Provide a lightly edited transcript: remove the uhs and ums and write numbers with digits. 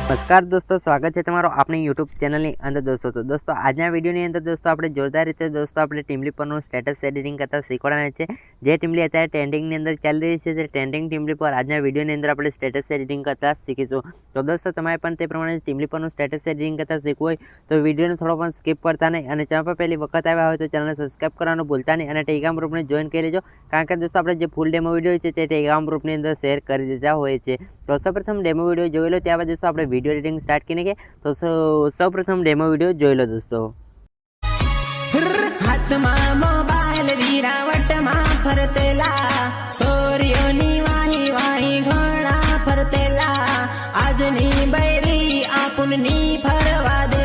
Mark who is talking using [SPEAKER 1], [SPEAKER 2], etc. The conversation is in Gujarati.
[SPEAKER 1] નમસ્કાર દોસ્તો, સ્વાગત છે તમારો આપણી યુટ્યુબ ચેનલની અંદર દોસ્તો. તો દોસ્તો આજના વિડીયોની અંદર દોસ્તો આપણે જોરદાર રીતે દોસ્તો આપણે ટીમલી પરનું સ્ટેટસ એડિટિંગ કરતા શીખવાડવાના છે. જે ટીમલી અત્યારે ટ્રેન્ડિંગની અંદર ચાલી રહી છે તે ટ્રેન્ડિંગ ટીમલી પર આજના વિડીયોની અંદર આપણે સ્ટેટસ એડિટિંગ કરતા શીખીશું. તો દોસ્તો તમારે પણ તે પ્રમાણે ટીમલી પરનું સ્ટેટસ એડિટિંગ કરતા શીખવું હોય તો વિડીયોને થોડો પણ સ્કીપ કરતા નહીં અને ચેનલ પર પહેલી વખત આવ્યા હોય તો ચેનલને સબસ્ક્રાઈબ કરવાનું ભૂલતા નહીં અને ટેલિગ્રામ ગ્રુપને જોઈન કરી લેજો, કારણ કે દોસ્તો આપણે જે ફૂલ ડેમો વિડીયો છે તે ટેલિગ્રામ ગ્રુપની અંદર શેર કરી દેતા હોય છે. તો સૌપ્રથમ ડેમો વિડીયો જોઈ લો, ત્યારબાદ દોસ્તો આપણે વિડીયો એડિટિંગ સ્ટાર્ટ કરીને કે તો સૌપ્રથમ ડેમો વિડીયો જોઈ લો દોસ્તો.
[SPEAKER 2] હાથમાં મોબાઈલ વિરાવટમાં ફરતેલા સોર્યોની વાહી વાહી ઘોડા ફરતેલા આજની બૈરી આપણની ફરવા દે